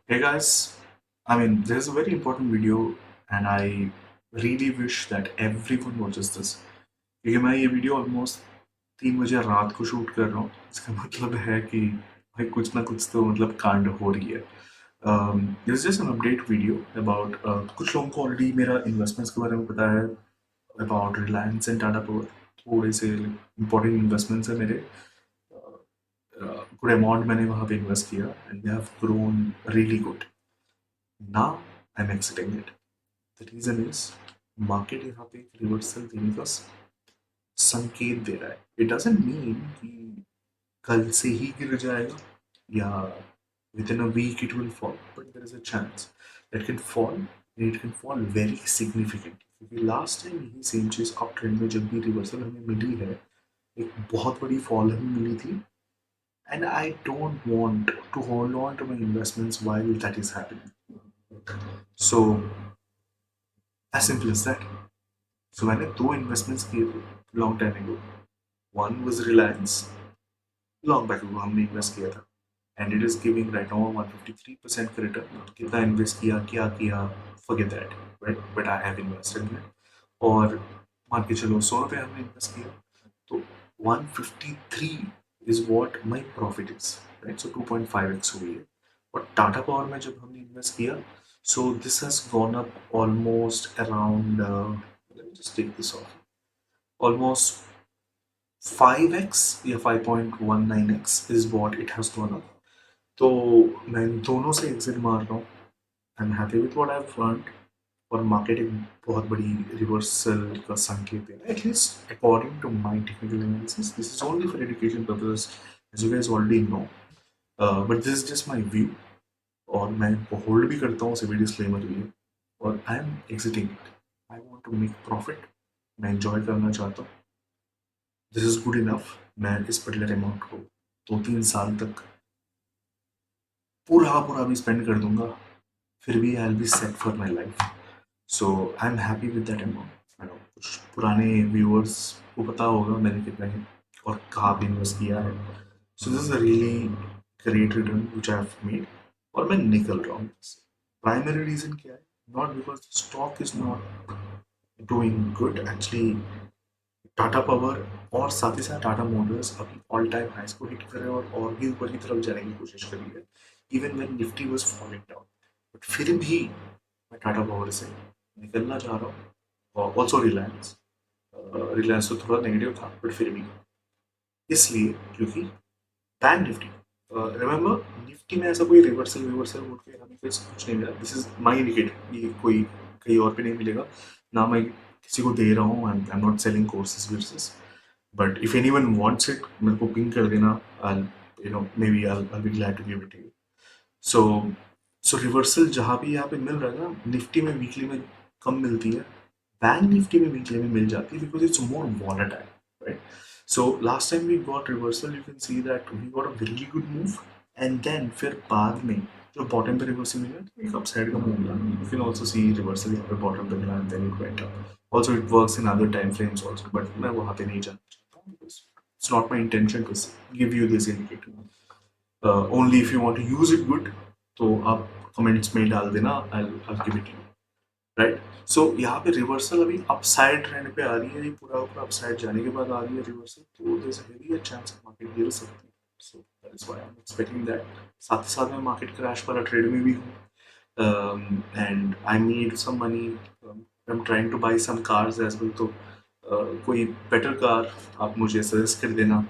Hey guys, there's a very important video, and I really wish that everyone watches this. क्योंकि मैं ये video almost 3 बजे रात को शूट कर रहा हूँ। इसका मतलब है कि भाई कुछ ना कुछ तो मतलब कांड हो रही है। This just an update video about कुछ लोगों को ऑलरेडी मेरा इन्वेस्टमेंट्स के बारे में पता है about Reliance and Tata power. थोड़े से इंपॉर्टेंट इन्वेस्टमेंट्स है मेरे। गुड अमाउंट मैंने वहाँ पे इन्वेस्ट किया and they have grown really good. Now I'm exiting it. The reason is market यहाँ पे एक रिवर्सल देने का संकेत दे रहा है. It doesn't mean कि कल से ही गिर जाएगा या within a week it will fall, but there is a chance that it can fall and it can fall very significantly. क्योंकि लास्ट टाइम यही सेम चीज़ अप ट्रेंड में जब भी रिवर्सल हमें मिली है, एक बहुत बड़ी फॉल हमें मिली थी, and I don't want to hold on to my investments while that is happening. So as simple as that. So मैंने दो इन्वेस्टमेंट्स किए थे लॉन्ग टाइम एगो. One was Reliance. Long back एगो हमने इन्वेस्ट किया था and it is giving right now 153% का रिटर्न. कितना इन्वेस्ट किया क्या किया, forget that, right, but I have invested in it. और मान के चलो 100 रुपये हमने इन्वेस्ट किया, तो 153 is what my profit is, right. So 2.5x हुई है. और टाटा पावर में जब हमने इन्वेस्ट किया, so this has gone up almost around, let me just take this off, almost 5x या 5.19x is what it has gone up. तो मैं दोनों से एग्जिट मार रहा हूँ. I am happy with what I have earned. और market एक बहुत बड़ी रिवर्सल का संकेत दे रहा है, at least according to my technical analysis. This is only for education purposes, as you guys already know, but this is just my view. और मैं होल्ड भी करता हूँ, उसे भी डिस्क्लेमर भी है. और I am exiting it. I want to make profit. मैं एंजॉय करना चाहता हूँ. This is good enough. मैं इस पर्टिकुलर अमाउंट को 2-3 साल तक पूरा पूरा भी स्पेंड कर दूंगा, फिर भी I will be set for my life. So I am happy with that amount. कुछ पुराने व्यूअर्स को पता होगा मैंने कितना ही और कहाँ पे इन्वेस्ट किया है. So this is a really great return which I have made. और मैं निकल रहा हूँ. प्राइमरी रीजन क्या है? Not because stock is not doing good actually. Tata power और साथ ही साथ टाटा मोटर्स अभी ऑल टाइम हाइस को हिट कर रहे हैं और भी ऊपर की तरफ जाने की कोशिश कर रही है. Even when Nifty was falling down, but फिर भी मैं टाटा पावर से निकलना चाह रहा हूँ. और ऑल्सो रिलायंस. रिलायंस तो थोड़ा नेगेटिव था बट फिर भी इसलिए क्योंकि बैंक निफ्टी, रिमेंबर, निफ्टी में ऐसा कोई रिवर्सल रिवर्सल मोड के हमें कुछ नहीं मिला. This is my indicator. ये कोई कहीं और पे नहीं मिलेगा ना. मैं किसी को दे रहा हूँ. I am not selling courses versus. But if anyone wants it, मेरे को पिंग कर देना. आई maybe I'll be glad to give it to you. So so reversal जहाँ भी यहाँ पे मिल रहा है ना, निफ्टी में वीकली में कम मिलती है. बैंक निफ्टी में वीकली में मिल जाती है because it's more volatile, right. So last time we got reversal, you can see that we got a very good move. And then फिर बाद में जो बॉटम पे रिवर्सल मिला तो एक अपसाइड का मूव मिला. You can also see reversal यहाँ पे बॉटम पे मिला and then it went up. Also it works in other time frames also, but मैं वहाँ पे नहीं जाना चाहता हूँ because it's not my intention to give you this indicator. Only if you want to use it good, तो आप comments में डाल देना. I'll give it to you, right. So यहाँ पे रिवर्सल अभी अपसाइड ट्रेंड पे आ रही है. ये पूरा पूरा अपसाइड जाने के बाद आ रही है रिवर्सल, तो there is a very chance market गिर सकती है. So that is why I am expecting that. साथ ही साथ मैं मार्केट क्रैश वाला ट्रेड में भी हूँ and I need some money. I am trying to buy some cars as well. तो कोई बेटर कार आप मुझे सजेस्ट कर देना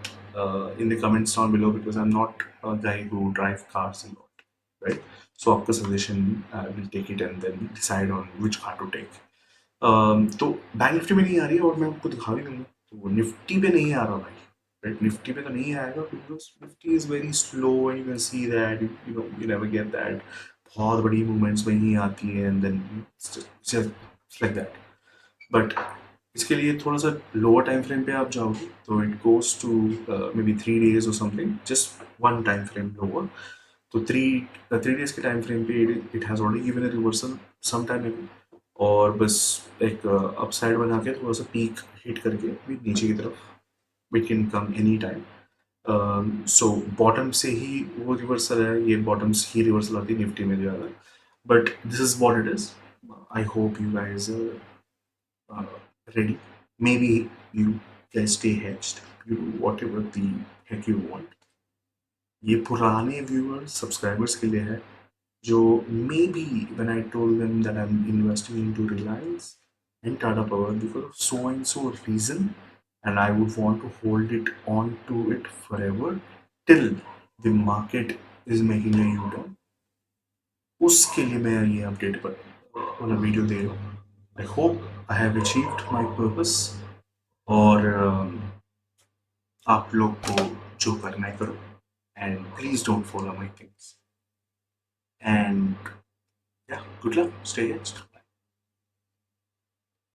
in the comments down below, because I'm not a guy who drive cars a lot, right? So आपका suggestion I will take it and then decide on which car to take. तो bank Nifty में नहीं आ रही है और मैं आपको दिखा भी दूंगा. तो निफ्टी पे नहीं आ रहा भाई, राइट. निफ्टी पे तो नहीं आएगा because Nifty is very slow and you can see that you never get that. बहुत बड़ी मूवमेंट्स में ही आती है and then like that. But इसके लिए थोड़ा सा लोअर टाइम फ्रेम पे आप जाओगे तो it goes to may be 3 days और something, just one time frame lower. तो थ्री डेज के टाइम फ्रेम पे it has already given a reversal some time ago. और बस एक अपसाइड बना के थोड़ा सा पीक हिट करके भी नीचे की तरफ we can come any time. So bottom से ही वो रिवर्सल है, ये बॉटम से ही रिवर्सल आती है निफ्टी में ज़्यादा, but this is what it is. I hope you guys ready. Maybe you guys stay hedged. You do whatever the heck you want. ये पुराने व्यूअर्स सब्सक्राइबर्स के लिए है जो maybe when I told them that I'm investing into Reliance and Tatapower because of so and so reason, and I would want to hold it on to it forever till the market is making a U-turn. उसके लिए मैं ये update पर वाला video दे रहा हूँ. I hope I have achieved my purpose. और आप लोग को जो करना है करो, and please don't follow my things. And yeah, good luck. Stay hedged.